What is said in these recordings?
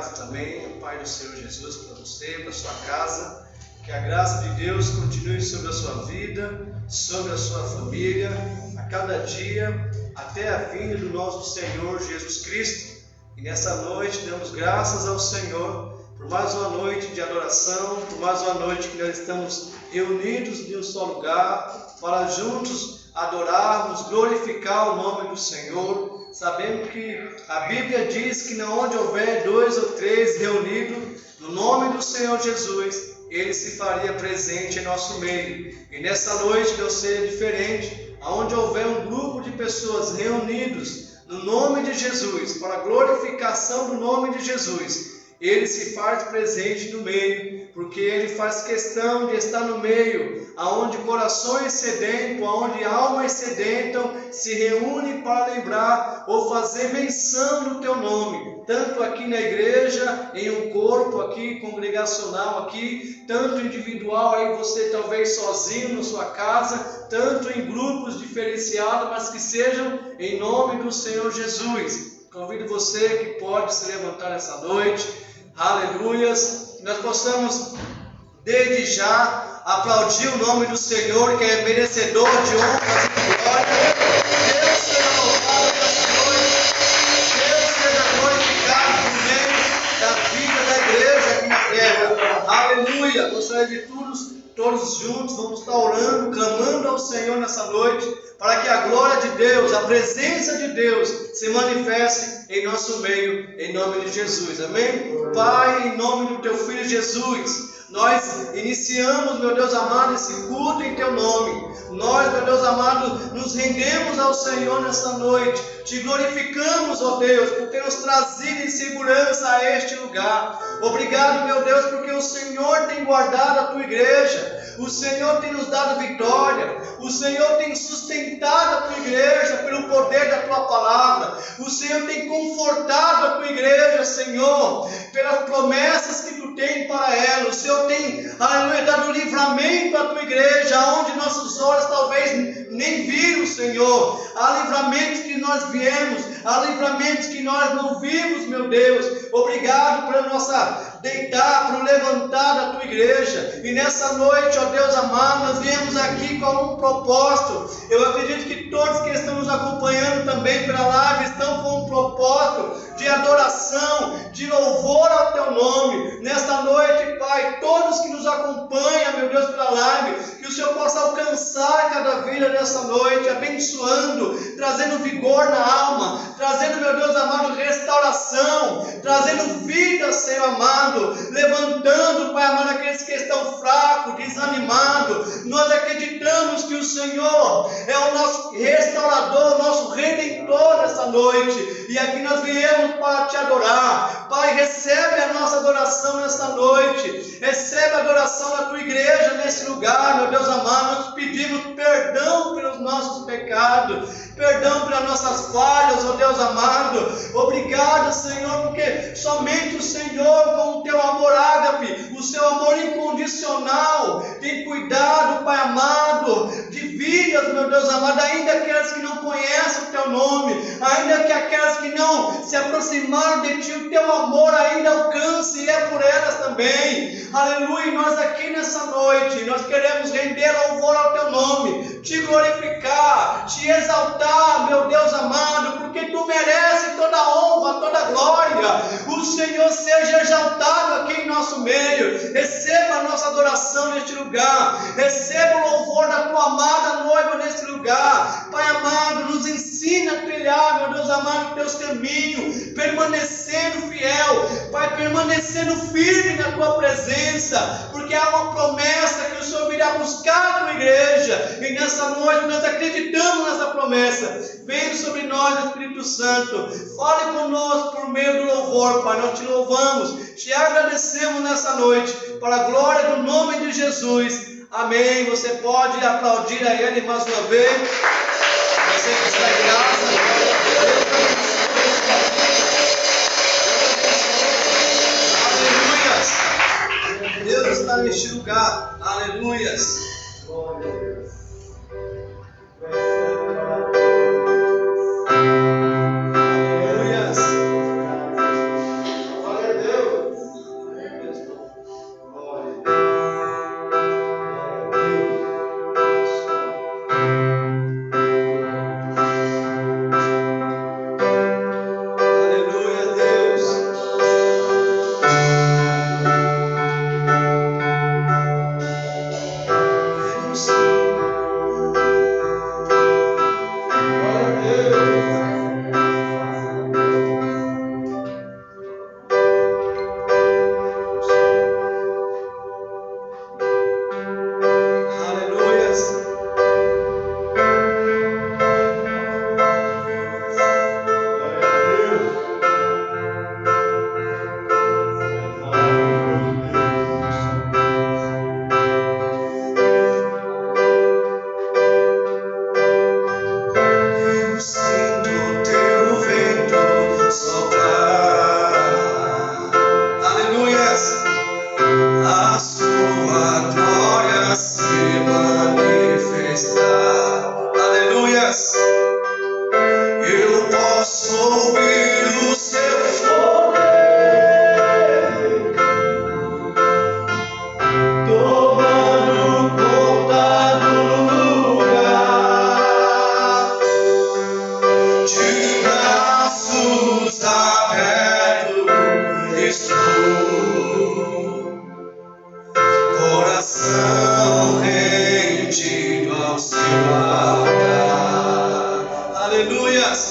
graça também, o Pai do Senhor Jesus, para você, para sua casa. Que a graça de Deus continue sobre a sua vida, sobre a sua família, a cada dia, até a vinda do nosso Senhor Jesus Cristo. E nessa noite damos graças ao Senhor por mais uma noite de adoração, por mais uma noite que nós estamos reunidos em um só lugar, para juntos adorarmos, glorificar o nome do Senhor. Sabemos que a Bíblia diz que onde houver 2 ou 3 reunidos no nome do Senhor Jesus, Ele se faria presente em nosso meio. E nessa noite Deus seja diferente, aonde houver um grupo de pessoas reunidos no nome de Jesus, para a glorificação do nome de Jesus, Ele se faz presente no meio, porque Ele faz questão de estar no meio, aonde corações sedentos, aonde almas sedentam, se reúnem para lembrar ou fazer menção do Teu nome, tanto aqui na igreja, em um corpo aqui, congregacional aqui, tanto individual, aí você talvez sozinho na sua casa, tanto em grupos diferenciados, mas que sejam em nome do Senhor Jesus. Convido você que pode se levantar nessa noite, aleluias, que nós possamos desde já aplaudir o nome do Senhor, que é merecedor de honras e glória. Deus seja louvado nessa noite, Deus seja glorificado no meio da vida da igreja aqui na terra, aleluia. Gostaria de todos juntos, vamos estar orando, clamando ao Senhor nessa noite, para que a glória de Deus, a presença de Deus se manifeste em nosso meio, em nome de Jesus, amém? Pai, em nome do Teu Filho Jesus, nós iniciamos, meu Deus amado, esse culto em Teu nome. Nós, meu Deus amado, nos rendemos ao Senhor nessa noite. Te glorificamos, ó Deus, por ter nos trazido em segurança a este lugar. Obrigado, meu Deus, porque o Senhor tem guardado a Tua igreja. O Senhor tem nos dado vitória. O Senhor tem sustentado a Tua igreja pelo poder da Tua palavra. O Senhor tem confortado a Tua igreja, Senhor, pelas promessas que Tu tens para ela. O Senhor tem, aleluia, dado livramento à Tua igreja, onde nossos olhos talvez nem viram, Senhor. Há livramentos que nós viemos, há livramentos que nós não vimos, meu Deus. Obrigado pela nossa deitar, por levantar da Tua igreja. E nessa noite, ó Deus amado, nós viemos aqui com um propósito. Eu acredito que todos que estão nos acompanhando também pela live estão com um propósito de adoração, de louvor ao Teu nome. Nesta noite, Pai, todos que nos acompanham, meu Deus, pela live, que o Senhor possa alcançar cada vida nessa noite, abençoando, trazendo vigor na alma, trazendo, meu Deus amado, restauração, trazendo vida, Senhor amado, levantando, Pai amado, aqueles que estão fracos, desanimados. Nós acreditamos que o Senhor é o nosso restaurador, o nosso redentor nessa noite, e aqui nós viemos para Te adorar. Pai, recebe a nossa adoração nessa noite, recebe a adoração da Tua igreja nesse lugar, meu Deus amado. Nós pedimos perdão pelos nossos pecados, perdão pelas nossas falhas, ó Deus amado. Obrigado, Senhor, porque somente o Senhor, com o Teu amor ágape, o Seu amor incondicional, tem cuidado, Pai amado, de vidas, meu Deus amado, ainda aquelas que não conhecem o Teu nome, ainda que aquelas que não se aproximaram de Ti, o Teu amor ainda alcança e é por elas também. Aleluia. E nós aqui nessa noite, nós queremos render louvor ao Teu nome, Te glorificar, Te exaltar, meu Deus amado, porque Tu mereces toda a honra, toda a glória. O Senhor seja exaltado aqui em nosso meio. Receba a nossa adoração neste lugar, receba o louvor da Tua amada noiva neste lugar. Pai amado, nos ensina a trilhar, meu Deus amado, Teus caminhos, permanecendo fiel, Pai, permanecendo firme na Tua presença, porque há uma promessa que o Senhor virá buscar a Tua igreja, e nessa noite nós acreditamos nessa promessa. Vem sobre nós, Espírito Santo, fale conosco por meio do louvor, Pai. Nós Te louvamos, Te agradecemos nessa noite, para a glória do nome de Jesus. Amém. Você pode aplaudir a Ele mais uma vez. Você que está em casa, Aleluias. Deus está neste lugar. Aleluias. Glória a Deus. Aleluias. Glória a Deus. ouvir o seu poder tomando conta do lugar, de braços abertos estou, coração rendido ao seu altar. Aleluias!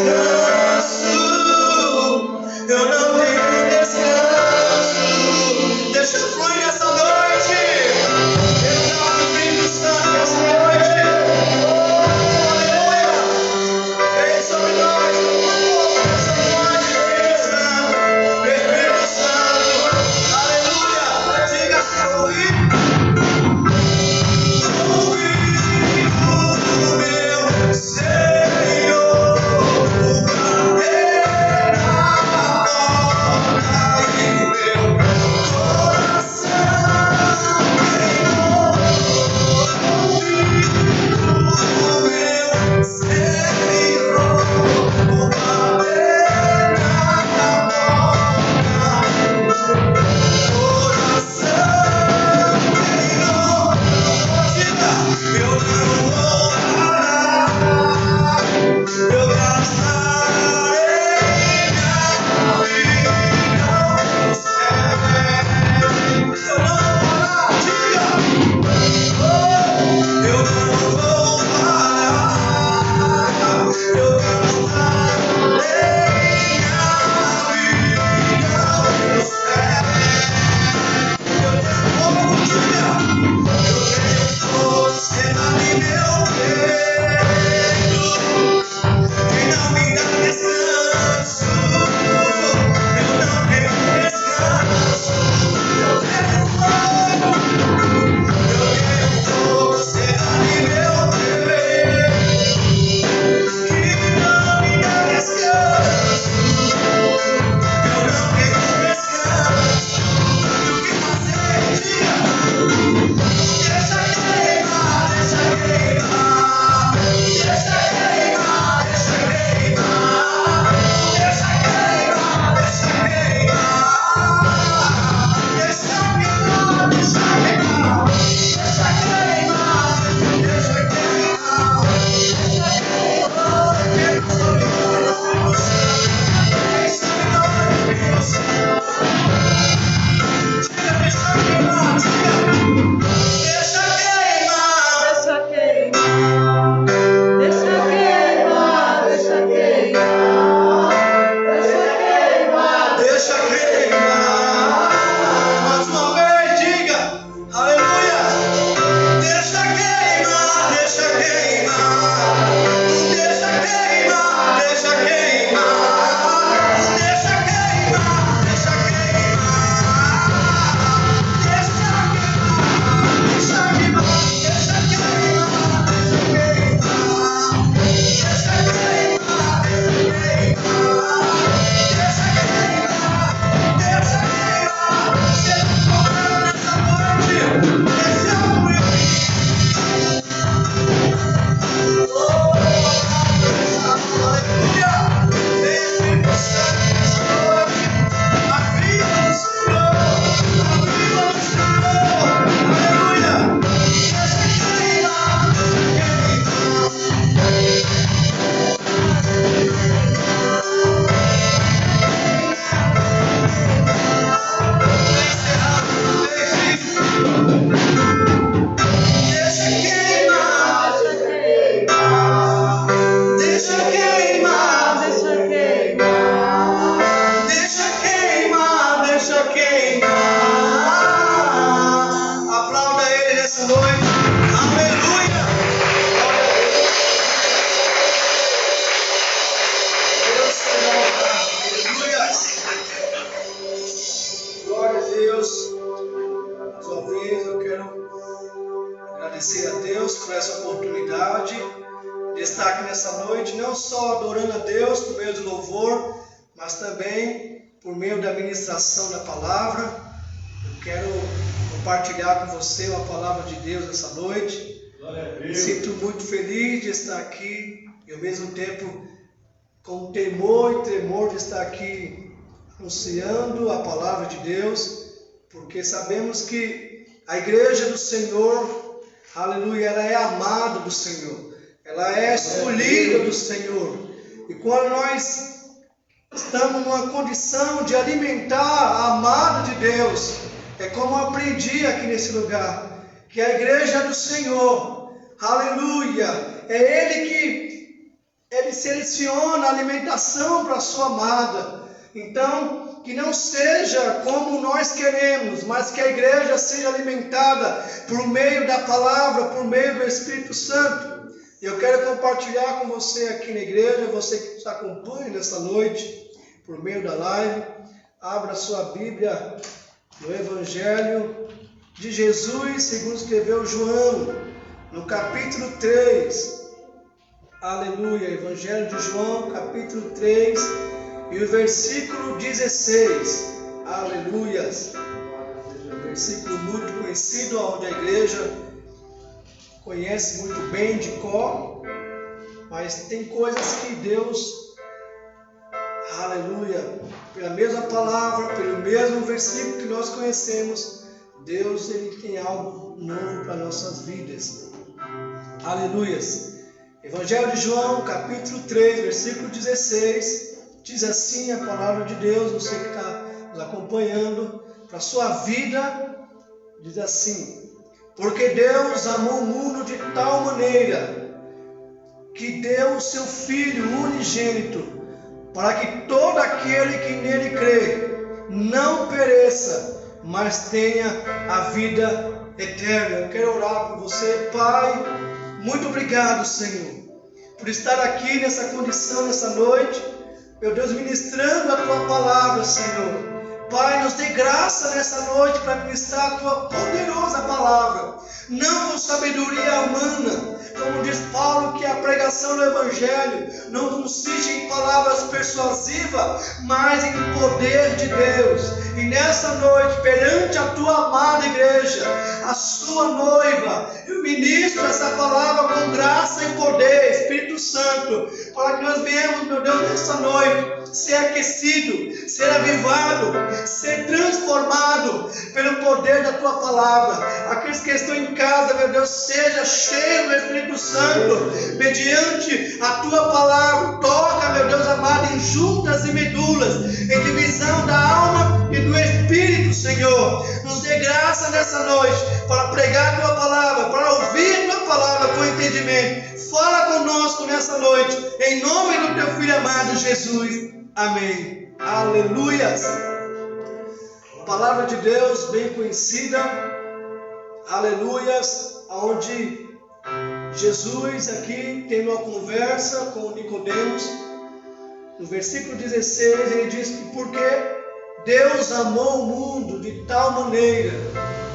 descanso, eu não tenho descanso. Deixa fluir essa noite. Derrama o Espírito Santo essa noite. Aleluia. Vem sobre nós. Essa noite, Espírito Santo. Aleluia. Diga se ouvir. Compartilhar com você uma palavra de Deus essa noite. Sinto muito feliz de estar aqui e ao mesmo tempo com temor e tremor de estar aqui anunciando a palavra de Deus, porque sabemos que a igreja do Senhor, aleluia, ela é amada do Senhor, ela é escolhida do Senhor. E quando nós estamos numa condição de alimentar a amada de Deus, é como eu aprendi aqui nesse lugar, que a igreja é do Senhor, aleluia, é Ele que Ele seleciona a alimentação para a sua amada. Então, que não seja como nós queremos, mas que a igreja seja alimentada por meio da palavra, por meio do Espírito Santo. E eu quero compartilhar com você aqui na igreja, você que nos acompanha nessa noite, por meio da live. Abra sua Bíblia no Evangelho de Jesus, segundo escreveu João, no capítulo 3. Aleluia, Evangelho de João, capítulo 3, e o versículo 16. Aleluias. Um versículo muito conhecido, onde a igreja conhece muito bem de cor, mas tem coisas que Deus, aleluia, pela mesma palavra, pelo mesmo versículo que nós conhecemos, Deus ele tem algo novo para nossas vidas. Aleluias. Evangelho de João, capítulo 3, versículo 16, diz assim a palavra de Deus, você que está nos acompanhando, para a sua vida, diz assim: porque Deus amou o mundo de tal maneira, que deu o seu Filho unigênito, para que todo aquele que nele crê, não pereça, mas tenha a vida eterna. Eu quero orar por você, Pai. Muito obrigado, Senhor, por estar aqui nessa condição, nessa noite, meu Deus, ministrando a Tua palavra, Senhor. Pai, nos dê graça nessa noite para ministrar a Tua poderosa palavra, não com sabedoria humana, como diz Paulo, que a pregação do Evangelho não consiste em palavras persuasivas, mas em poder de Deus. E nessa noite, perante a Tua amada igreja, a sua noiva, eu ministro essa palavra com graça e poder, Espírito Santo, para que nós venhamos, meu Deus, nessa noite, ser aquecido, ser avivado, ser transformado pelo poder da Tua palavra. Aqueles que estão em casa, meu Deus, seja cheio do Espírito Santo, mediante a Tua palavra. Toca, meu Deus amado, em juntas e medulas, em divisão da alma e do Espírito, Senhor. Nos dê graça nessa noite para pregar a Tua palavra, para ouvir a Tua palavra com entendimento. Fala conosco nessa noite, em nome do Teu Filho amado Jesus. Amém. Aleluias. Palavra de Deus bem conhecida. Aleluias. Onde Jesus aqui tem uma conversa com Nicodemos. No versículo 16 ele diz que porque Deus amou o mundo de tal maneira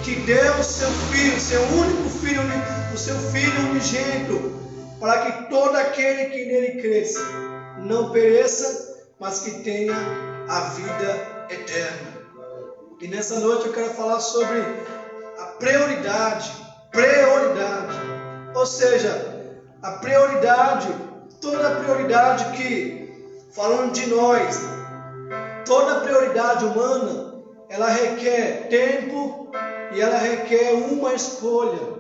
que deu o seu Filho, seu único Filho, o seu Filho unigênito, para que todo aquele que nele cresça não pereça, mas que tenha a vida eterna. E nessa noite eu quero falar sobre a prioridade. Ou seja, a prioridade, toda a prioridade que, falando de nós, toda a prioridade humana, ela requer tempo e ela requer uma escolha.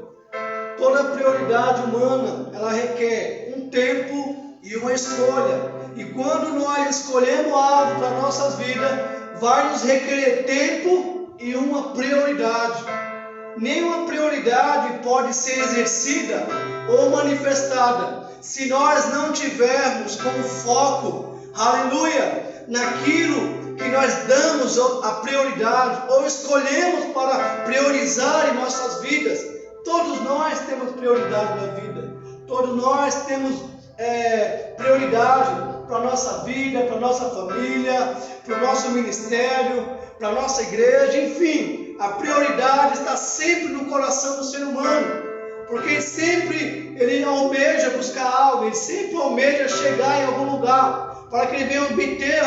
Toda a prioridade humana, ela requer um tempo e uma escolha. E quando nós escolhemos algo para nossas vidas, vai nos requerer tempo e uma prioridade. Nenhuma prioridade pode ser exercida ou manifestada se nós não tivermos como foco, aleluia, naquilo que nós damos a prioridade ou escolhemos para priorizar em nossas vidas. Todos nós temos prioridade na vida. Todos nós temos prioridade para a nossa vida, para a nossa família, para o nosso ministério, para a nossa igreja, enfim, a prioridade está sempre no coração do ser humano, porque sempre ele almeja buscar algo, ele sempre almeja chegar em algum lugar, para que ele venha obter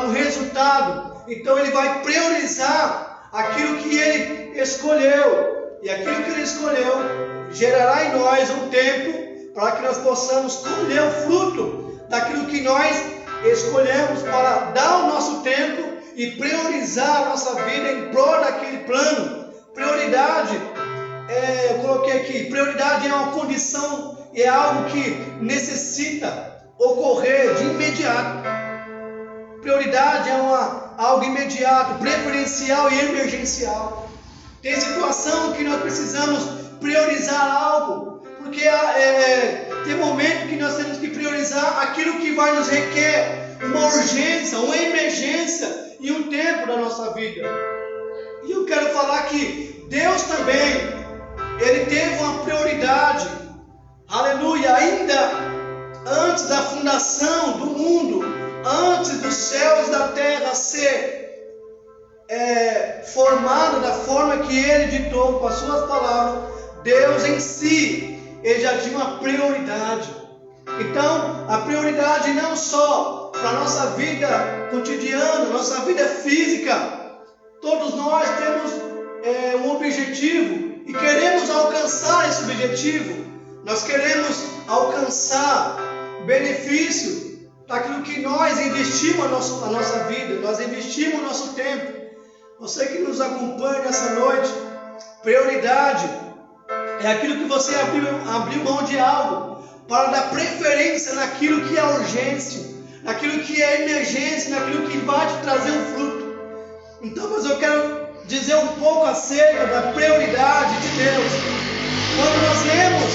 um resultado. Então ele vai priorizar aquilo que ele escolheu, e aquilo que ele escolheu gerará em nós um tempo para que nós possamos colher o fruto daquilo que nós escolhemos, para dar o nosso tempo e priorizar a nossa vida em prol daquele plano. Prioridade, eu coloquei aqui, prioridade é uma condição, é algo que necessita ocorrer de imediato. Prioridade é algo imediato, preferencial e emergencial. Tem situação que nós precisamos priorizar algo, porque Tem momento que nós temos que priorizar aquilo que vai nos requer uma urgência, uma emergência em um tempo da nossa vida. E eu quero falar que Deus também, Ele teve uma prioridade, aleluia, ainda antes da fundação do mundo, antes dos céus e da terra ser formado da forma que Ele ditou com as suas palavras, Deus em si, Ele já tinha uma prioridade. Então, a prioridade não só para a nossa vida cotidiana, nossa vida física. Todos nós temos um objetivo e queremos alcançar esse objetivo. Nós queremos alcançar benefício daquilo que nós investimos na nossa vida, nós investimos o nosso tempo. Você que nos acompanha nessa noite, prioridade é aquilo que você abriu mão de algo para dar preferência naquilo que é urgência, naquilo que é emergência, naquilo que vai te trazer um fruto. Então, mas eu quero dizer um pouco acerca da prioridade de Deus. Quando nós lemos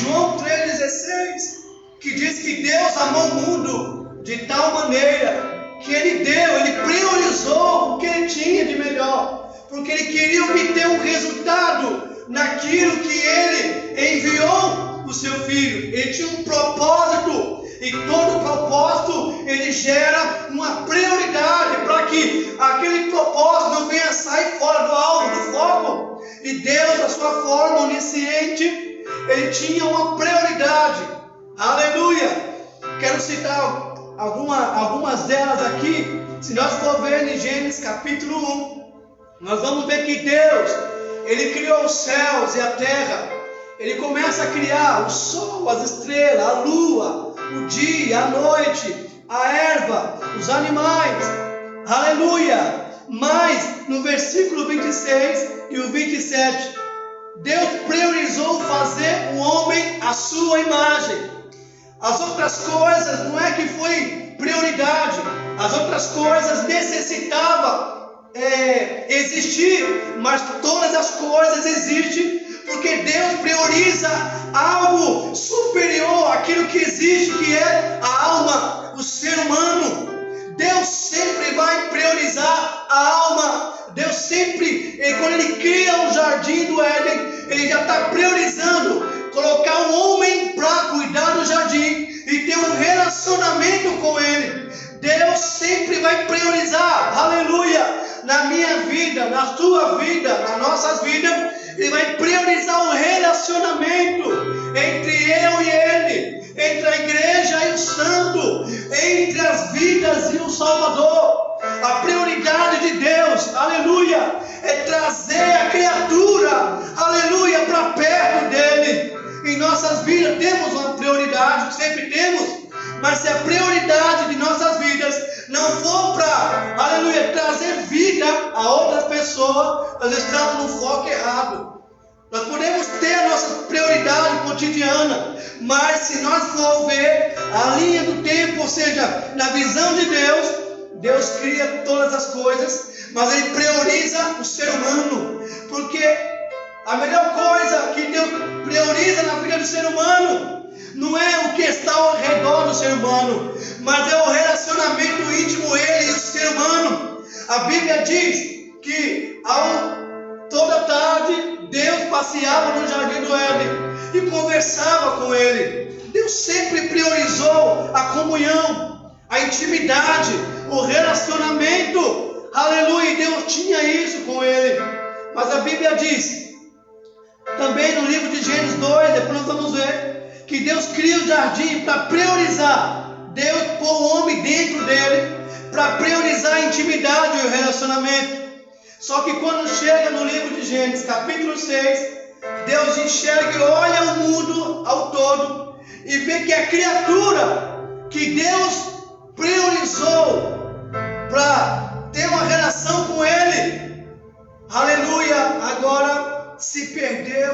João 3,16, que diz que Deus amou o mundo de tal maneira que Ele priorizou o que Ele tinha de melhor, porque Ele queria obter um resultado naquilo que Ele enviou o seu Filho. Ele tinha um propósito, e todo propósito Ele gera uma prioridade para que aquele propósito não venha sair fora do alvo, do foco. E Deus, a sua forma onisciente, Ele tinha uma prioridade. Aleluia! Quero citar algumas delas aqui. Se nós for ver em Gênesis capítulo 1, nós vamos ver que Deus, Ele criou os céus e a terra. Ele começa a criar o sol, as estrelas, a lua, o dia, a noite, a erva, os animais. Aleluia! Mas no versículo 26 e o 27, Deus priorizou fazer o homem à sua imagem. As outras coisas não é que foi prioridade, as outras coisas necessitavam existir, mas todas as coisas existem porque Deus prioriza algo superior àquilo que existe, que é a alma, o ser humano. Deus sempre vai priorizar a alma. Deus sempre, quando Ele cria o jardim do Éden, Ele já está priorizando colocar um homem para cuidar do jardim e ter um relacionamento com Ele. Deus sempre vai priorizar, aleluia, na minha vida, na sua vida, nas nossas vidas. Ele vai priorizar o relacionamento entre eu e Ele, entre a igreja e o santo, entre as vidas e o Salvador. A prioridade de Deus, aleluia, é trazer a criatura, aleluia, para perto dEle. Em nossas vidas temos uma prioridade, sempre temos, mas se a prioridade de nossas vidas não for para, aleluia, trazer vida a outra pessoa, nós estamos no foco errado. Nós podemos ter a nossa prioridade cotidiana, mas se nós for ver a linha do tempo, ou seja, na visão de Deus, Deus cria todas as coisas, mas Ele prioriza o ser humano, porque a melhor coisa que Deus prioriza na vida do ser humano não é o que está ao redor do ser humano, mas é o relacionamento íntimo, Ele e o ser humano. A Bíblia diz que toda tarde Deus passeava no jardim do Éden e conversava com Ele. Deus sempre priorizou a comunhão, a intimidade, o relacionamento. Aleluia, Deus tinha isso com Ele. Mas a Bíblia diz, também no livro de Gênesis 2, depois nós vamos ver, que Deus cria o jardim para priorizar. Deus pôs o homem dentro dele para priorizar a intimidade e o relacionamento. Só que quando chega no livro de Gênesis, capítulo 6, Deus enxerga e olha o mundo ao todo e vê que a criatura que Deus priorizou para ter uma relação com Ele, aleluia, agora se perdeu.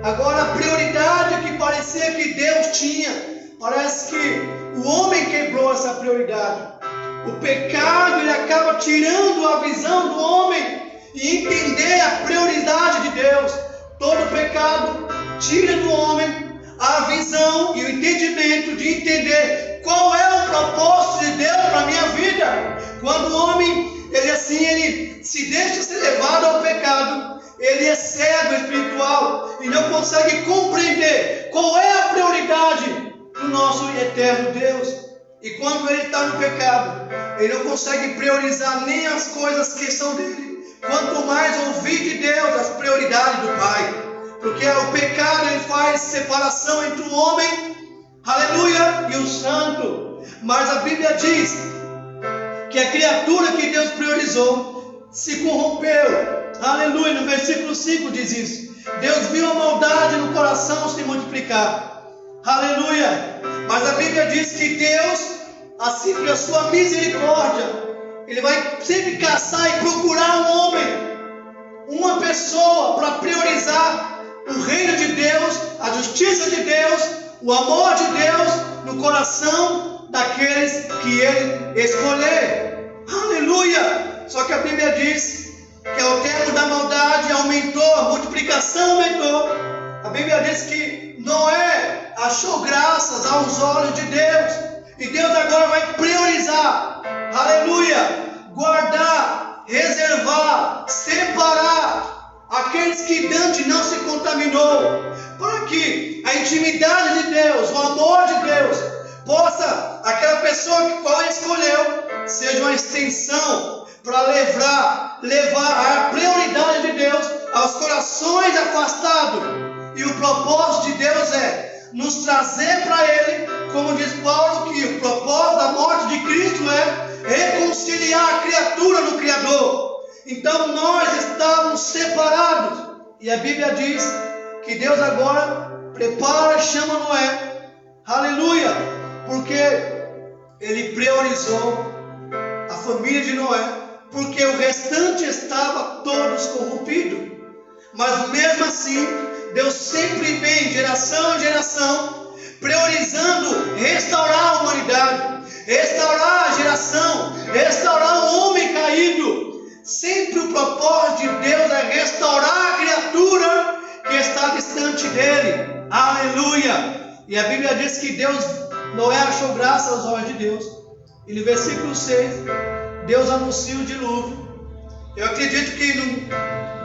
Agora a prioridade que parecia que Deus tinha, parece que o homem quebrou essa prioridade. O pecado, ele acaba tirando a visão do homem e entender a prioridade de Deus. Todo pecado tira do homem a visão e o entendimento de entender qual é o propósito de Deus para a minha vida. Quando o homem, ele se deixa ser levado ao pecado, ele é cego espiritual e não consegue compreender qual é a prioridade do nosso eterno Deus. E quando ele está no pecado, ele não consegue priorizar nem as coisas que são dele, quanto mais ouvir de Deus as prioridades do Pai. Porque o pecado, ele faz separação entre o homem, aleluia, e o santo. Mas a Bíblia diz que a criatura que Deus priorizou se corrompeu. Aleluia, no versículo 5 diz isso. Deus viu a maldade no coração se multiplicar. Aleluia. Mas a Bíblia diz que Deus, assim que a sua misericórdia, Ele vai sempre caçar e procurar um homem, uma pessoa, para priorizar o reino de Deus, a justiça de Deus, o amor de Deus no coração daqueles que Ele escolher. Aleluia. Só que a Bíblia diz que ao termo da maldade aumentou, a multiplicação aumentou. A Bíblia diz que Noé achou graças aos olhos de Deus. E Deus agora vai priorizar, aleluia, guardar, reservar, separar aqueles que Dante não se contaminou, para que a intimidade de Deus, o amor de Deus, possa, aquela pessoa que qual escolheu, seja uma extensão para levar a prioridade de Deus aos corações afastados. E o propósito de Deus é nos trazer para Ele, como diz Paulo, que o propósito da morte de Cristo é reconciliar a criatura no Criador. Então nós estávamos separados, e a Bíblia diz que Deus agora prepara e chama Noé, aleluia, porque Ele priorizou a família de Noé, porque o restante estava todos corrompidos. Mas mesmo assim, Deus sempre vem, geração em geração, priorizando restaurar a humanidade, restaurar a geração, restaurar o homem caído. Sempre o propósito de Deus é restaurar a criatura que está distante dele. Aleluia! E a Bíblia diz que Noé achou graça aos olhos de Deus. E no versículo 6, Deus anuncia o dilúvio. Eu acredito que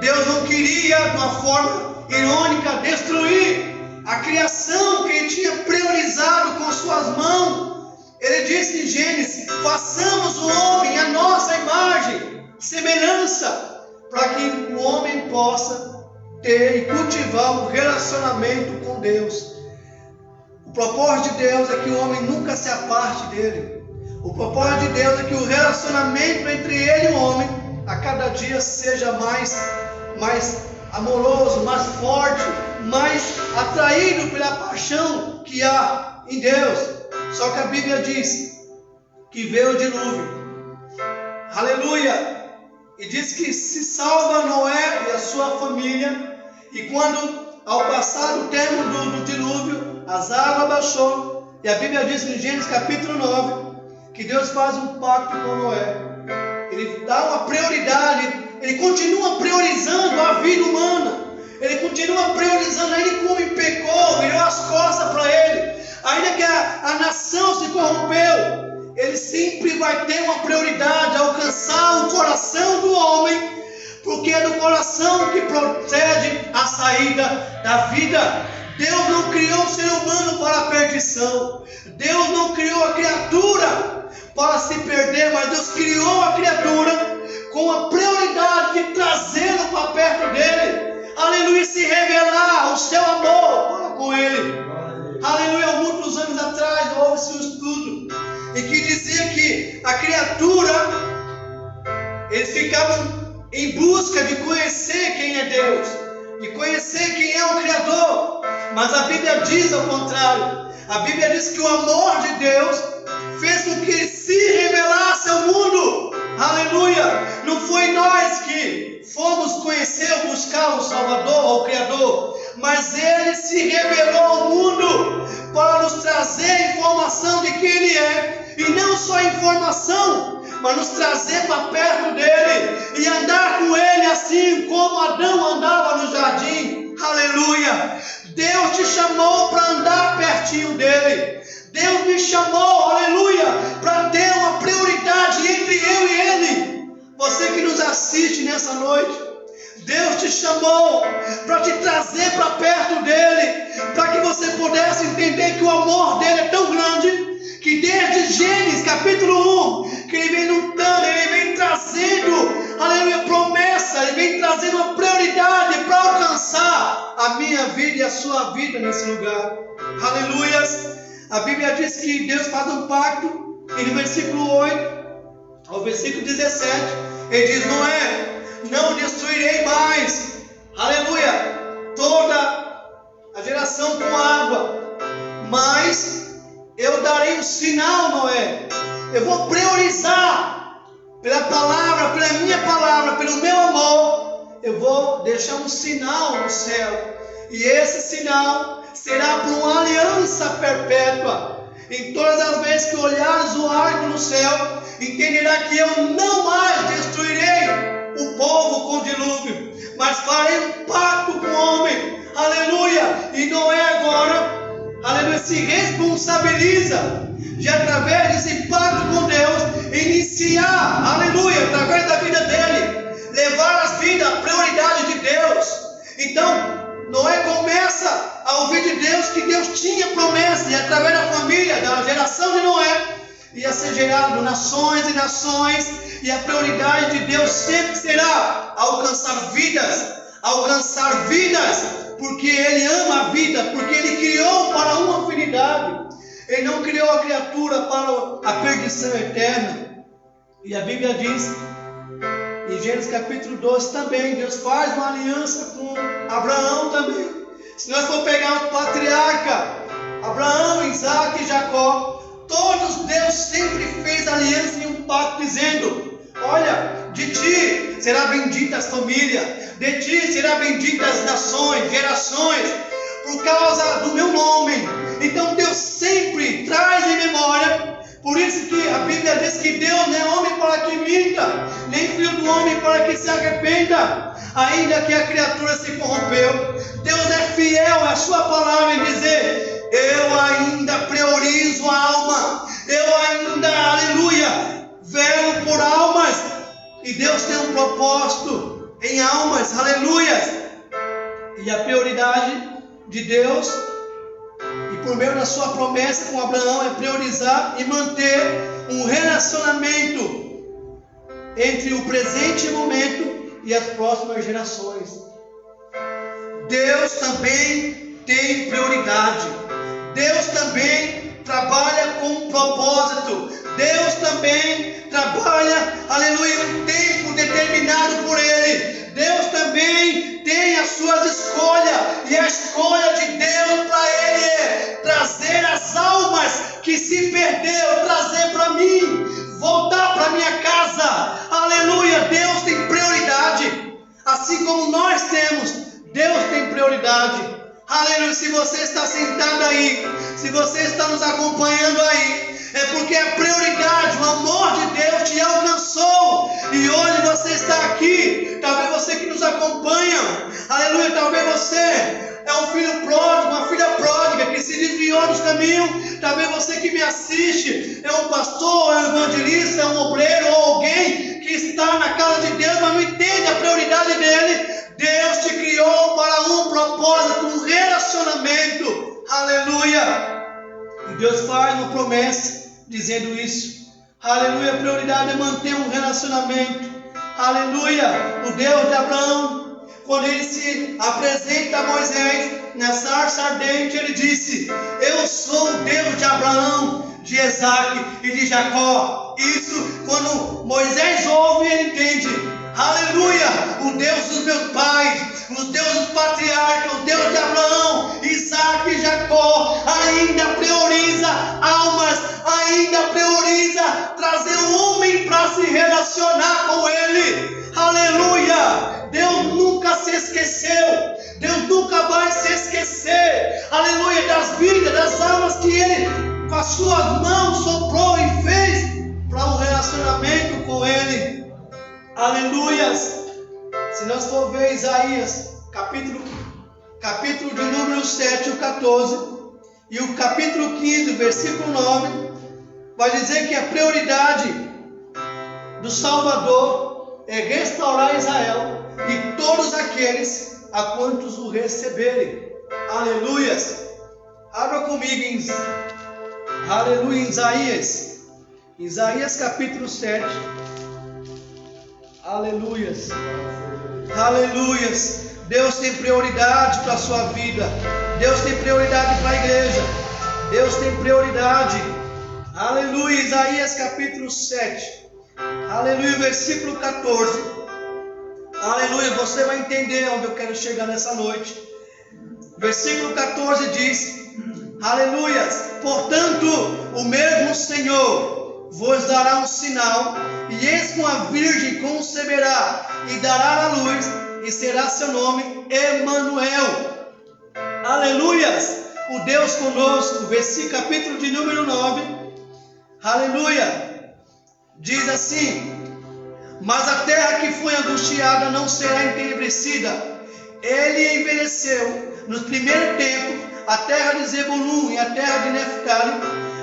Deus não queria, de uma forma irônica, destruir a criação que Ele tinha priorizado com suas mãos. Ele disse em Gênesis: façamos o homem à nossa imagem, semelhança, para que o homem possa ter e cultivar um relacionamento com Deus. O propósito de Deus é que o homem nunca se aparte dele. O propósito de Deus é que o relacionamento entre ele e o homem a cada dia seja mais amoroso, mais forte, mais atraído pela paixão que há em Deus. Só que a Bíblia diz que veio o dilúvio, aleluia, e diz que se salva Noé e a sua família. E quando, ao passar o termo do dilúvio, as águas baixou, e a Bíblia diz em Gênesis capítulo 9 que Deus faz um pacto com Noé. Ele dá uma prioridade, Ele continua priorizando a vida humana, Ele continua priorizando, ainda que o homem pecou, virou as costas para Ele, ainda que a nação se corrompeu, Ele sempre vai ter uma prioridade, alcançar o coração do homem, porque é do coração que procede a saída da vida. Deus não criou o ser humano para a perdição, Deus não criou a criatura para se perder, mas Deus criou a criatura com a prioridade de trazê-lo para perto dele, aleluia, se revelar o seu amor para com ele. Aleluia. Muitos anos atrás houve-se um estudo em que dizia que a criatura, eles ficavam em busca de conhecer quem é Deus, de conhecer quem é o Criador, mas a Bíblia diz ao contrário. A Bíblia diz que o amor de Deus fez com que Ele se revelasse ao mundo. Aleluia! Não foi nós que fomos conhecer ou buscar o Salvador, o Criador, mas Ele se revelou ao mundo para nos trazer a informação de quem Ele é, e não só a informação, mas nos trazer para perto dele e andar com Ele assim como Adão andava no jardim. Aleluia. Deus te chamou para andar pertinho dele. Deus me chamou, aleluia, para ter uma prioridade entre eu e ele. Você que nos assiste nessa noite, Deus te chamou para te trazer para perto dele, para que você pudesse entender que o amor dele é tão grande, que desde Gênesis capítulo 1, que ele vem lutando, ele vem trazendo, aleluia, promessa, ele vem trazendo uma prioridade para alcançar a minha vida e a sua vida nesse lugar. Aleluias. A Bíblia diz que Deus faz um pacto, e no versículo 8 ao versículo 17, ele diz: Noé, não destruirei mais, aleluia, toda a geração com água, mas eu darei um sinal, Noé. Eu vou priorizar pela palavra, pela minha palavra, pelo meu amor. Eu vou deixar um sinal no céu, e esse sinal será por uma aliança perpétua. Em todas as vezes que olhares o arco no céu, entenderá que eu não mais destruirei o povo com dilúvio, mas farei um pacto com o homem. Aleluia. E Noé agora, aleluia, se responsabiliza de, através desse pacto com Deus, iniciar, aleluia, através da vida dele, levar as vidas à prioridade de Deus. Então Noé começa a ouvir de Deus que Deus tinha promessa, e através da família, da geração de Noé, ia ser gerado nações e nações, e a prioridade de Deus sempre será alcançar vidas, porque Ele ama a vida, porque Ele criou para uma afinidade. Ele não criou a criatura para a perdição eterna. E a Bíblia diz, em Gênesis capítulo 12 também, Deus faz uma aliança com Abraão também. Se nós for pegar o patriarca, Abraão, Isaac e Jacó, todos Deus sempre fez aliança em um pacto, dizendo: olha, de ti será bendita as famílias, de ti será bendita as nações, gerações, por causa do meu nome. Então Deus sempre traz em memória. Por isso que a Bíblia diz que Deus não é homem para que minta, nem filho do homem para que se arrependa, ainda que a criatura se corrompeu. Deus é fiel à sua palavra em dizer: eu ainda priorizo a alma, eu ainda, aleluia, velo por almas. E Deus tem um propósito em almas, aleluia. E a prioridade de Deus, e por meio da sua promessa com Abraão, é priorizar e manter um relacionamento entre o presente momento e as próximas gerações. Deus também tem prioridade. Deus também trabalha com um propósito. Deus também trabalha, aleluia, um tempo determinado por Ele. Deus também tem as suas escolhas, e a escolha de Deus para Ele é trazer as almas que se perdeu, trazer para mim, voltar para minha casa. Aleluia. Deus tem prioridade, assim como nós temos. Deus tem prioridade. Aleluia. Se você está sentado aí, se você está nos acompanhando aí, é porque a prioridade, o amor de Deus te alcançou, e hoje você está aqui. Talvez você que nos acompanha, aleluia, talvez você é um filho pródigo, uma filha pródiga que se desviou dos caminhos. Talvez você que me assiste é um pastor, é um evangelista, é um obreiro, ou alguém que está na casa de Deus, mas não entende a prioridade dele. Deus te criou para um propósito, um relacionamento. Aleluia. E Deus faz uma promessa dizendo isso. Aleluia. A prioridade é manter um relacionamento. Aleluia. O Deus de Abraão, quando ele se apresenta a Moisés na sarça ardente, ele disse: eu sou o Deus de Abraão, de Isaac e de Jacó. Isso, quando Moisés ouve, ele entende. Aleluia. O Deus dos meus pais, o Deus dos patriarcas, o Deus de Abraão, Isaac e Jacó, ainda prioriza almas, ainda prioriza trazer o homem para se relacionar com Ele. Aleluia. Deus nunca se esqueceu, Deus nunca vai se esquecer, aleluia, das vidas, das almas que Ele com as suas mãos soprou e fez para um relacionamento com Ele. Aleluias. Se nós for ver Isaías capítulo capítulo de número 7, o 14, e o capítulo 15, versículo 9, vai dizer que a prioridade do Salvador é restaurar Israel e todos aqueles a quantos o receberem. Aleluias! Abra comigo em aleluia, em Isaías capítulo 7. Aleluias! Aleluias! Deus tem prioridade para a sua vida. Deus tem prioridade para a igreja. Deus tem prioridade. Aleluia! Isaías capítulo 7. Aleluia, versículo 14. Aleluia, você vai entender onde eu quero chegar nessa noite. Versículo 14 diz: aleluia, portanto, o mesmo Senhor vos dará um sinal, e eis que uma virgem conceberá e dará à luz, e será seu nome Emanuel. Aleluias, o Deus conosco. Versículo, capítulo de número 9. Aleluia, diz assim: mas a terra que foi angustiada não será entenebrecida. Ele envelheceu nos primeiros tempos a terra de Zebulun e a terra de Neftali,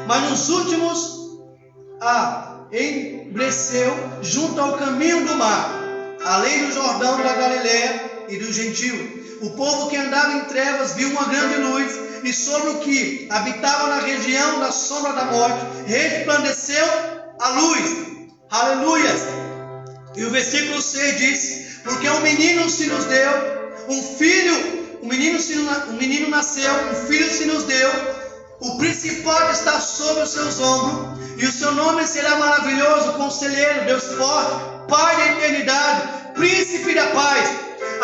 mas nos últimos embreceu junto ao caminho do mar, além do Jordão, da Galileia e do Gentio. O povo que andava em trevas viu uma grande luz, e sobre o que habitava na região da sombra da morte resplandeceu a luz. Aleluia! E o versículo 6 diz: porque um menino se nos deu, um menino nasceu, um filho se nos deu, o principado está sobre os seus ombros, e o seu nome será maravilhoso, Conselheiro, Deus forte, Pai da eternidade, Príncipe da paz.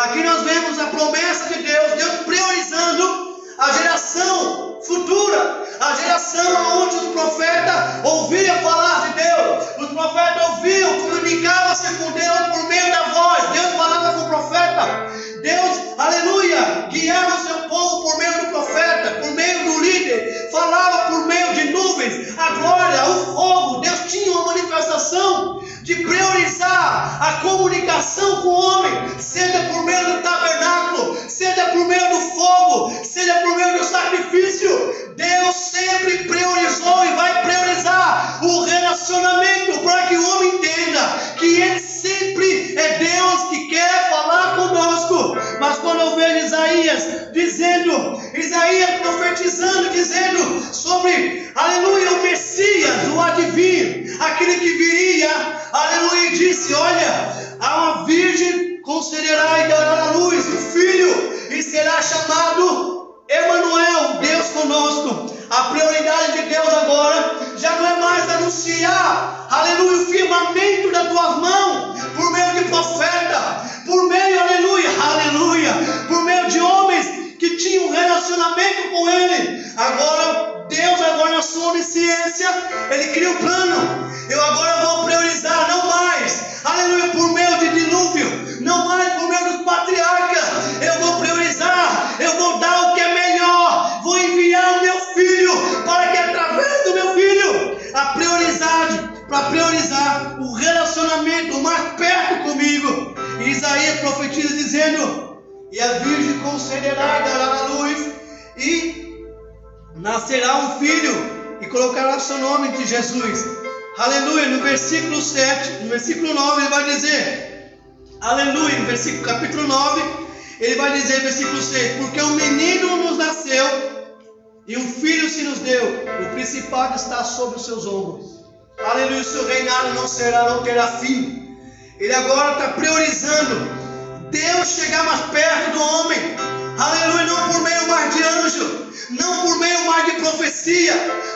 Aqui nós vemos a promessa de Deus, Deus priorizando a geração futura, a geração onde os profetas ouviam falar de Deus. Os profetas ouviam, comunicavam-se com Deus por meio da voz. Deus falava com o profeta. Deus, aleluia, guiava o seu povo por meio do profeta, por meio do líder, falava por meio de nuvens, a glória, o fogo. Deus tinha uma manifestação de priorizar a comunicação com o homem, seja por meio do tabernáculo, seja por meio do fogo, seja por meio do sacrifício. Deus sempre priorizou e vai priorizar o relacionamento, para que o homem entenda que Ele sempre é Deus que quer falar conosco. Mas quando eu vejo Isaías profetizando, dizendo sobre, aleluia, o Messias, o adivinho, aquele que viria, aleluia, e disse: olha, a uma virgem concederá e dará à luz um filho, e será chamado Emanuel, Deus conosco. A prioridade de Deus agora já não é mais anunciar, aleluia, o firmamento das tuas mãos por meio de profeta, por meio, aleluia, por meio de homens que tinham um relacionamento com Ele. Agora, Deus, agora na sua onisciência, Ele cria um plano. Eu agora vou priorizar, não mais, aleluia, por meio de dilúvio, não mais por meio dos patriarcas. Eu vou priorizar, eu vou dar o que é melhor, vou enviar o meu filho, para que através do meu filho, para priorizar o relacionamento mais perto comigo. E Isaías profetiza dizendo: e a virgem concederá e dará à luz, e nascerá um filho, e colocará seu nome de Jesus. Aleluia. No versículo 7, no versículo 9, ele vai dizer, aleluia, no versículo, capítulo 9, ele vai dizer, versículo 6, porque um menino nos nasceu, e um filho se nos deu, o principado está sobre os seus ombros. Aleluia, o seu reinado não terá fim. Ele agora está priorizando Deus chegar mais perto do homem. Aleluia, não por meio mais de anjo, não por meio mais de profecia,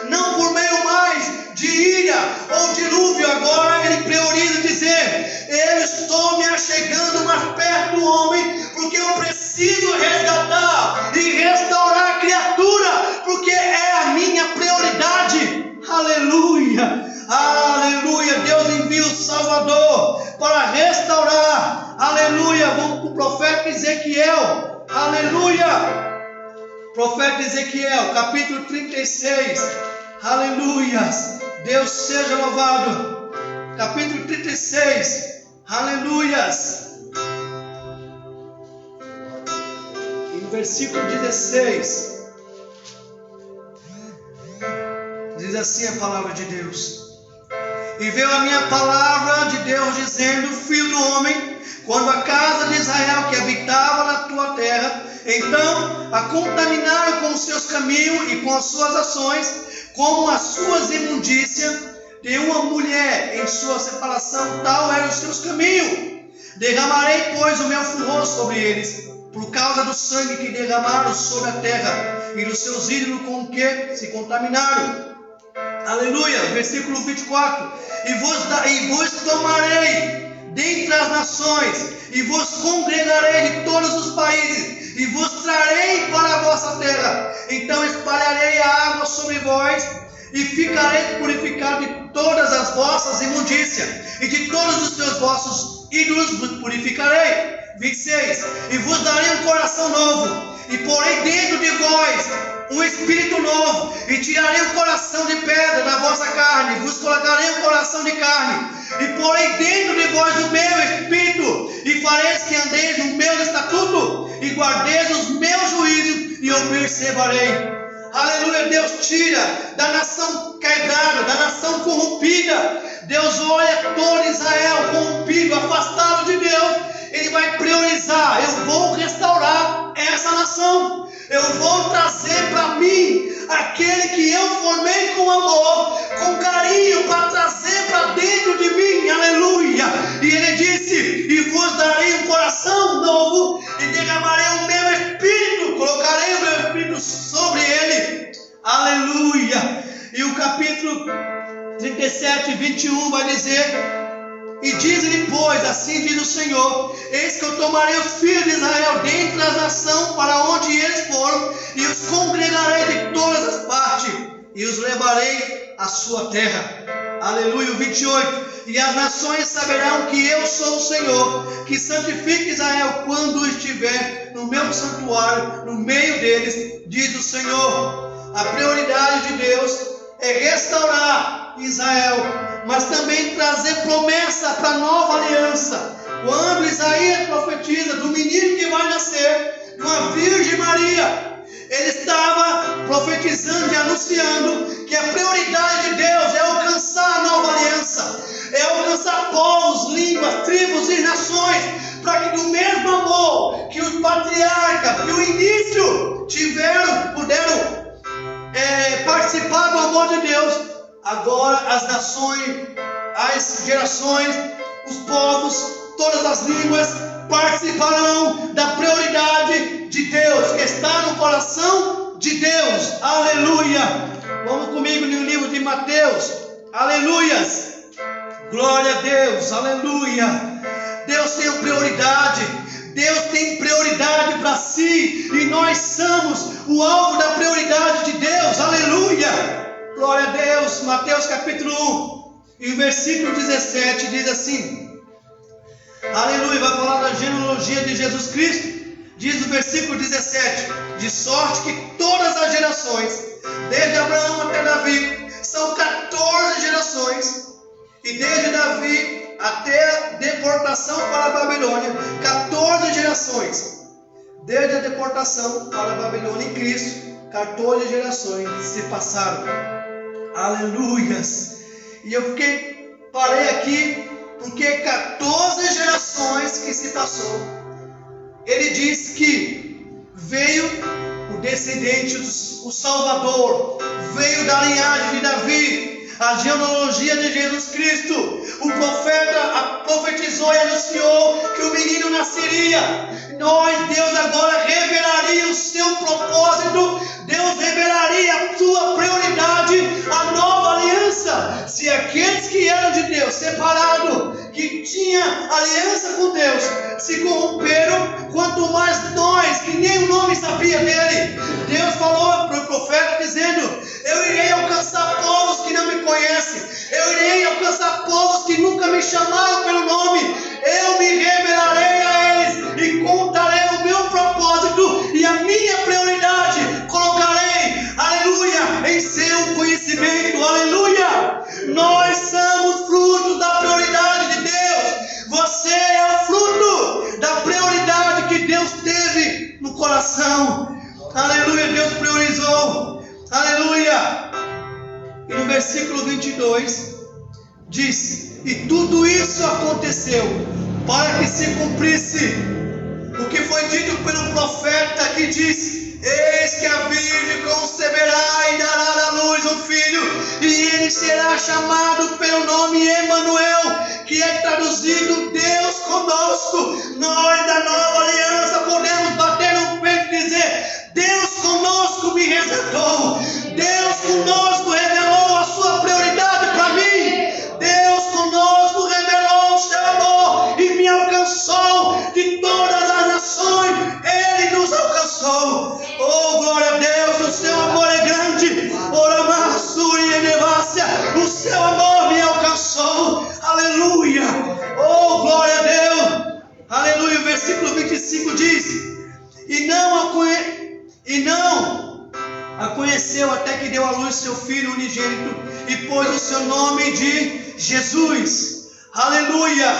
não por meio mais de ira ou dilúvio. Agora ele prioriza dizer: eu estou me achegando mais perto do homem, porque eu preciso resgatar e restaurar a criatura, porque é a minha prioridade. Aleluia, aleluia. Deus envia o Salvador para restaurar. Aleluia. Vamos para o profeta Ezequiel. Aleluia. Profeta Ezequiel, capítulo 36. Aleluia. Deus seja louvado. Capítulo 36. Aleluia. versículo 16. Diz assim a palavra de Deus: e veio a minha palavra de Deus dizendo: filho do homem, quando a casa de Israel que habitava na tua terra, então a contaminaram com os seus caminhos e com as suas ações, como as suas imundícias de uma mulher em sua separação, tal eram os seus caminhos. Derramarei, pois, o meu furor sobre eles, por causa do sangue que derramaram sobre a terra e dos seus ídolos com que se contaminaram. Aleluia, versículo 24: e vos tomarei dentre as nações, e vos congregarei de todos os países, e vos trarei para a vossa terra. Então espalharei a água sobre vós, e ficareis purificados de todas as vossas imundícias, e de todos os seus vossos ídolos vos purificarei. 26: e vos darei um coração novo, e porei dentro de vós um espírito novo, e tirarei o coração de pedra da vossa carne, vos colocarei um coração de carne, e porei dentro de vós o meu espírito, e fareis que andeis no meu estatuto, e guardeis os meus juízos, e observarei. Aleluia, Deus tira da nação quebrada, da nação corrompida. Deus olha todo Israel corrompido, afastado de Deus. Ele vai priorizar: eu vou restaurar essa nação, eu vou trazer para mim aquele que eu formei com amor, com carinho, para trazer para dentro de mim. Aleluia. E ele disse: e vos darei um coração novo, e derramarei o meu espírito, colocarei o meu espírito sobre ele. Aleluia. E o capítulo 37, 21 vai dizer: e diz-lhe, pois, assim diz o Senhor: eis que eu tomarei os filhos de Israel dentre as nações para onde eles foram, e os congregarei de todas as partes, e os levarei à sua terra. Aleluia. 28: e as nações saberão que eu sou o Senhor, que santifica Israel quando estiver no meu santuário, no meio deles, diz o Senhor. A prioridade de Deus é restaurar Israel, mas também trazer promessa para a nova aliança. Quando Isaías profetiza do menino que vai nascer, de uma Virgem Maria, ele estava profetizando e anunciando que a prioridade de Deus é alcançar a nova aliança, é alcançar povos, línguas, tribos e nações, para que do mesmo amor que os patriarcas, que o início puderam participar do amor de Deus, agora as nações, as gerações, os povos, todas as línguas participarão da prioridade de Deus, que está no coração de Deus. Aleluia. Vamos comigo no livro de Mateus. Aleluias. Glória a Deus. Aleluia. Deus tem prioridade. Deus tem prioridade para si, e nós somos o alvo da prioridade de Deus. Aleluia. Glória a Deus. Mateus capítulo 1 e o versículo 17 diz assim: aleluia, vai falar da genealogia de Jesus Cristo. Diz o versículo 17: de sorte que todas as gerações, desde Abraão até Davi, são 14 gerações, e desde Davi até a deportação para a Babilônia, 14 gerações. Desde a deportação para a Babilônia em Cristo, 14 gerações se passaram. Aleluias. E eu parei aqui porque 14 gerações que se passou. Ele diz que veio o descendente, o Salvador, veio da linhagem de Davi, a genealogia de Jesus Cristo. O profeta profetizou e anunciou que o menino nasceria. Deus agora revelaria o seu propósito, Deus revelaria a sua prioridade, a nova aliança. Se aqueles que eram de Deus, separados, que tinham aliança com Deus, se corromperam, quanto mais nós, que nem o nome sabia dele. Deus falou para o profeta dizendo: eu irei alcançar povos que não me conhecem, eu irei alcançar povos que nunca me chamaram pelo nome, eu me revelarei a eles e contarei o meu propósito e a minha prioridade colocarei, aleluia, em seu conhecimento. Aleluia. Nós somos frutos da prioridade de Deus. Você é o fruto da prioridade que Deus teve no coração versículo 22, diz: e tudo isso aconteceu para que se cumprisse o que foi dito pelo profeta, que diz: eis que a virgem conceberá e dará à luz um filho, e ele será chamado pelo nome Emanuel, que é traduzido Deus conosco. Nós da nova aliança podemos bater no peito e dizer: Deus conosco me resgatou, Deus conosco revelou a sua prioridade para mim, Deus conosco revelou o seu amor e me alcançou de todas as nações, Ele nos alcançou. Oh, glória a Deus, o seu amor é grande. Ora, Suri e Nevácia, o seu amor me alcançou. Aleluia. Oh, glória a Deus. Aleluia. O versículo 25 diz: e não a conheceu até que deu à luz seu filho unigênito e pôs o seu nome de Jesus. Aleluia.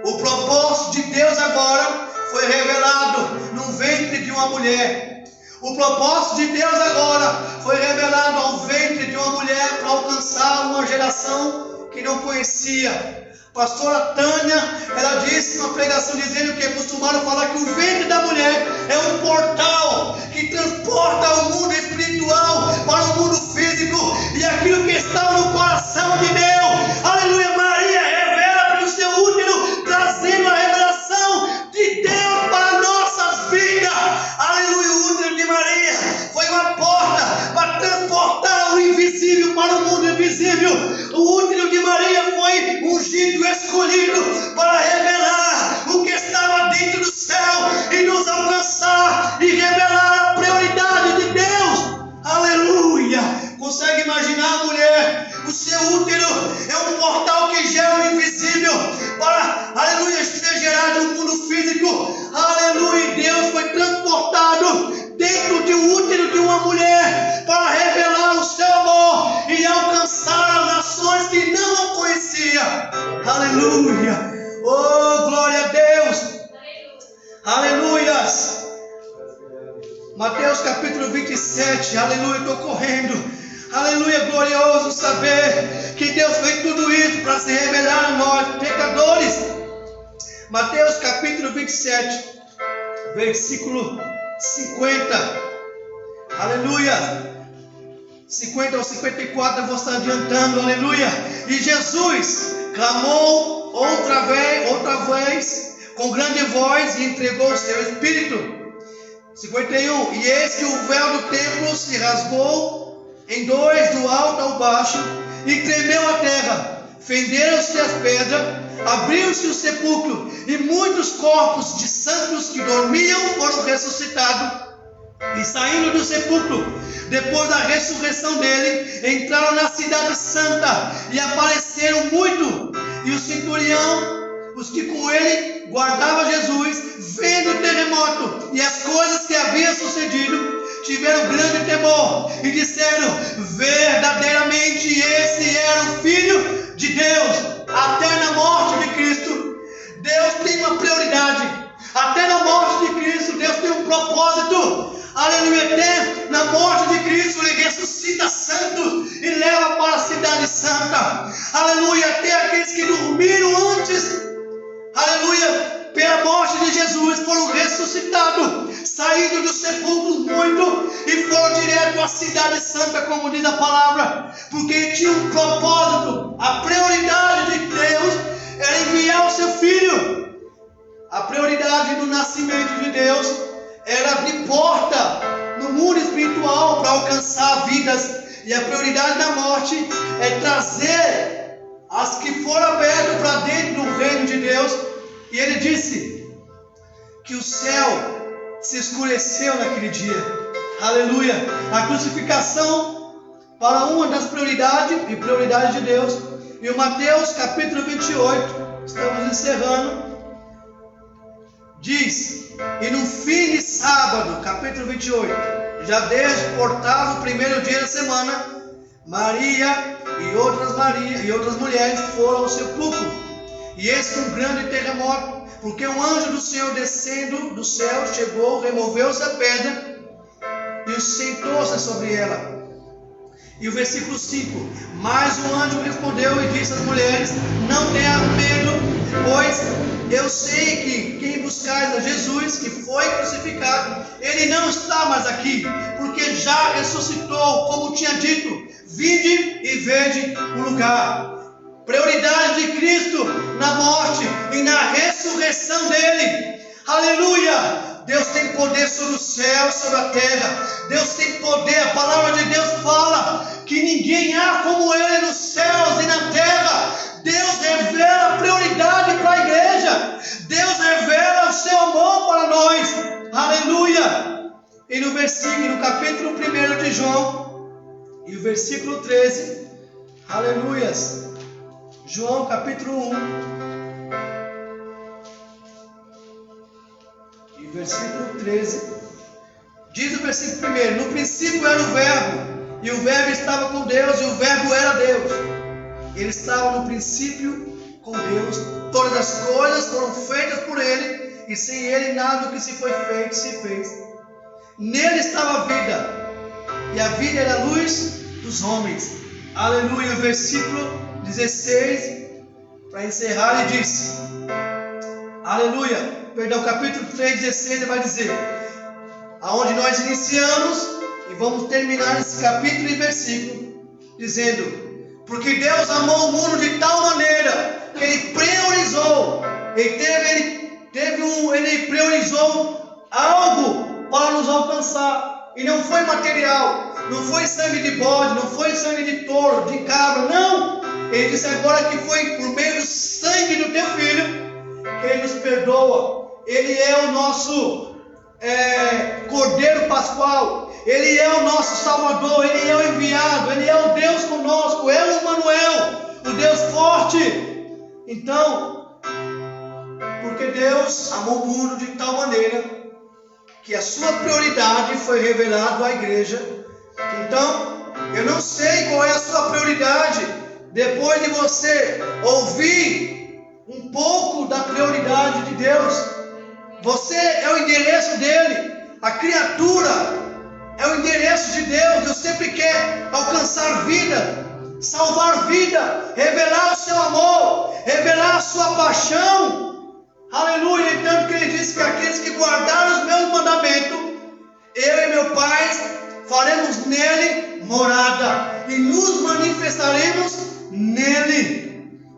O propósito de Deus agora foi revelado no ventre de uma mulher. O propósito de Deus agora foi revelado ao ventre de uma mulher para alcançar uma geração que não conhecia. Pastora Tânia, ela disse uma pregação dizendo que é costumado falar que o ventre da mulher é um portal que transporta o mundo espiritual para o mundo físico, e aquilo que está no coração de Deus, aleluia, Maria revela pelo seu útero, trazendo a revelação de Deus para nossas vidas. Aleluia, o útero de Maria foi uma porta para transportar o invisível para o mundo invisível. O útero de Maria foi ungido, escolhido para revelar o que estava dentro do céu e nos alcançar e revelar a prioridade de Deus. Aleluia. Consegue imaginar a mulher? O seu útero é um portal que gera o invisível para, aleluia, ser gerado no mundo físico. Aleluia. Deus foi transportado dentro de um útero de uma mulher para revelar o seu amor e alcançar as nações que não o conheciam. Aleluia. Oh, glória a Deus. Aleluias. Mateus capítulo 27. Aleluia, estou correndo. Aleluia, glorioso saber que Deus fez tudo isso para se revelar a nós, pecadores. Mateus capítulo 27, versículo 50. Aleluia. 50 ao 54 eu vou estar adiantando. Aleluia. E Jesus clamou outra vez com grande voz e entregou o seu espírito. 51. E eis que o véu do templo se rasgou em dois, do alto ao baixo, e tremeu a terra, fenderam-se as pedras, abriu-se o sepulcro, e muitos corpos de santos que dormiam foram ressuscitados. E saindo do sepulcro, depois da ressurreição dele, entraram na cidade santa e apareceram muito. E o centurião, os que com ele guardavam Jesus, vendo o terremoto e as coisas que haviam sucedido, tiveram grande temor e disseram: verdadeiramente esse era o Filho de Deus. Até na morte de Cristo, Deus tem uma prioridade. Até na morte de Cristo, Deus tem um propósito. Aleluia. Até na morte de Cristo, Ele ressuscita santos e leva para a cidade santa. Aleluia. Até aqueles que dormiram antes, aleluia, pela morte de Jesus, foram ressuscitados, saíram do sepulcro muito e foram direto à cidade santa, como diz a palavra, porque tinha um propósito. A prioridade de Deus era enviar o seu Filho. A prioridade do nascimento de Deus era abrir porta no mundo espiritual para alcançar vidas. E a prioridade da morte é trazer as que foram abertas para dentro do reino de Deus. E ele disse que o céu se escureceu naquele dia. Aleluia. A crucificação para uma das prioridades e prioridades de Deus. E o Mateus capítulo 28, estamos encerrando, diz: e no fim de sábado, capítulo 28, já desde o oitavo, primeiro dia da semana, Maria e outras mulheres foram ao sepulcro. E eis que um grande terremoto, porque um anjo do Senhor descendo do céu chegou, removeu-se a pedra e sentou-se sobre ela. E o versículo 5: mas o anjo respondeu e disse às mulheres: não tenha medo, pois eu sei que quem buscais a Jesus, que foi crucificado, ele não está mais aqui, porque já ressuscitou, como tinha dito. Vinde e vede o lugar. Prioridade de Cristo na morte e na ressurreição dele. Aleluia! Deus tem poder sobre o céu, sobre a terra. Deus tem poder. A palavra de Deus fala que ninguém há como ele nos céus e na terra. Deus revela prioridade para a igreja. Deus revela o seu amor para nós. Aleluia! E no capítulo 1 de João, e o versículo 13, aleluias, João capítulo 1, e o versículo 13, diz o versículo 1: no princípio era o verbo, e o verbo estava com Deus, e o verbo era Deus. Ele estava no princípio com Deus. Todas as coisas foram feitas por ele, e sem ele nada do que se foi feito se fez. Nele estava a vida, e a vida era a luz dos homens. Aleluia. Versículo 16, para encerrar, ele diz, aleluia, capítulo 3, 16, ele vai dizer, aonde nós iniciamos, e vamos terminar esse capítulo e versículo, dizendo: porque Deus amou o mundo de tal maneira, que ele priorizou, ele priorizou algo para nos alcançar, e não foi material, não foi sangue de bode, não foi sangue de touro, de cabra, não. Ele disse agora que foi por meio do sangue do teu filho que ele nos perdoa. Ele é o nosso Cordeiro Pascual, ele é o nosso Salvador, ele é o enviado, ele é o Deus conosco, é o Emmanuel, o Deus forte. Então, porque Deus amou o mundo de tal maneira que a sua prioridade foi revelada à igreja. Então, eu não sei qual é a sua prioridade. Depois de você ouvir um pouco da prioridade de Deus, você é o endereço dele. A criatura é o endereço de Deus. Deus sempre quer alcançar vida, salvar vida, revelar o seu amor, revelar a sua paixão. Aleluia. Tanto que ele disse que aqueles que guardaram os meus mandamentos, eu e meu Pai faremos nele morada e nos manifestaremos nele.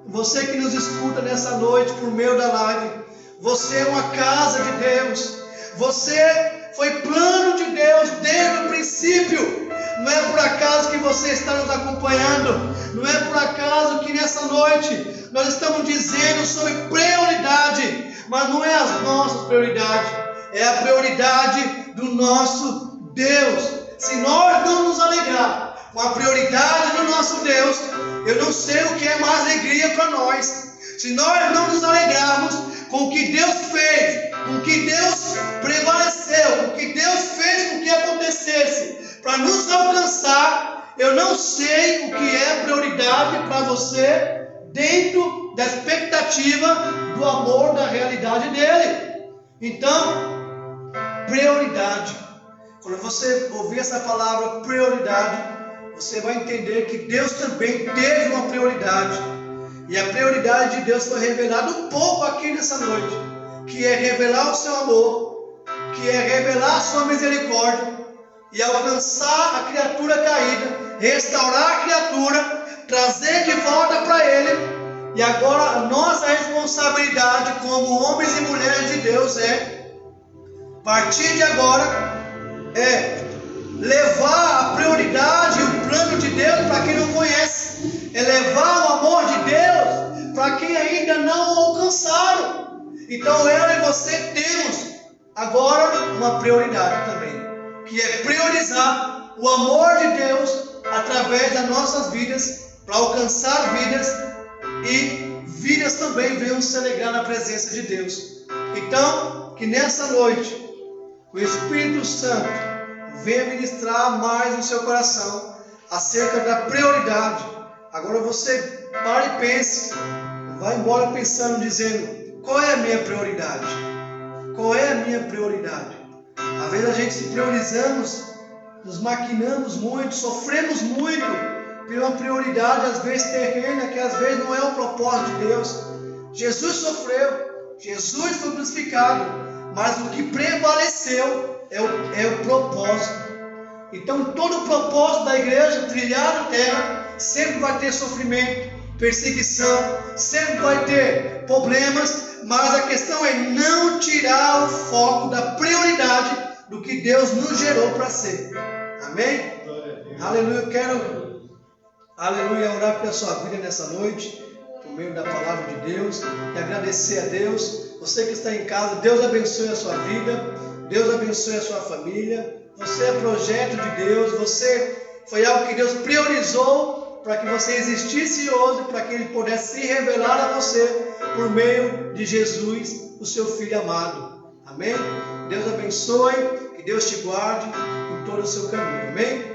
Você que nos escuta nessa noite por meio da live, você é uma casa de Deus. Você foi plano de Deus desde o princípio. Não é por acaso que você está nos acompanhando. Não é por acaso que nessa noite nós estamos dizendo sobre prioridade. Mas não é as nossas prioridades, é a prioridade do nosso Deus. Se nós não nos alegrar com a prioridade do nosso Deus, eu não sei o que é mais alegria para nós. Se nós não nos alegrarmos com o que Deus fez, com o que Deus prevaleceu, com o que Deus fez com que acontecesse para nos alcançar, eu não sei o que é prioridade para você dentro da expectativa do amor, da realidade dele. Então, prioridade. Quando você ouvir essa palavra prioridade, você vai entender que Deus também teve uma prioridade. E a prioridade de Deus foi revelada um pouco aqui nessa noite, que é revelar o seu amor, que é revelar a sua misericórdia e alcançar a criatura caída, restaurar a criatura, trazer de volta para Ele. E agora a nossa responsabilidade como homens e mulheres de Deus a partir de agora, levar a prioridade e o plano de Deus para quem não conhece, é levar o amor de Deus para quem ainda não o alcançaram. Então eu e você temos agora uma prioridade também, que é priorizar o amor de Deus através das nossas vidas, para alcançar vidas, e vidas também venham se alegrar na presença de Deus. Então, que nessa noite o Espírito Santo venha ministrar mais no seu coração acerca da prioridade. Agora você para e pense, vai embora pensando, dizendo: qual é a minha prioridade? Qual é a minha prioridade? Às vezes a gente se priorizamos nos maquinamos muito, sofremos muito por uma prioridade às vezes terrena, que às vezes não é o propósito de Deus. Jesus sofreu, Jesus foi crucificado, mas o que prevaleceu é o propósito. Então todo o propósito da igreja, trilhar a terra, sempre vai ter sofrimento, perseguição, sempre vai ter problemas, mas a questão é não tirar o foco da prioridade do que Deus nos gerou para ser. Amém? Aleluia. Eu quero, aleluia, orar pela sua vida nessa noite, por meio da palavra de Deus, e agradecer a Deus. Você que está em casa, Deus abençoe a sua vida, Deus abençoe a sua família. Você é projeto de Deus, você foi algo que Deus priorizou para que você existisse hoje, para que Ele pudesse se revelar a você por meio de Jesus, o seu Filho amado. Amém? Deus abençoe, que Deus te guarde em todo o seu caminho. Amém?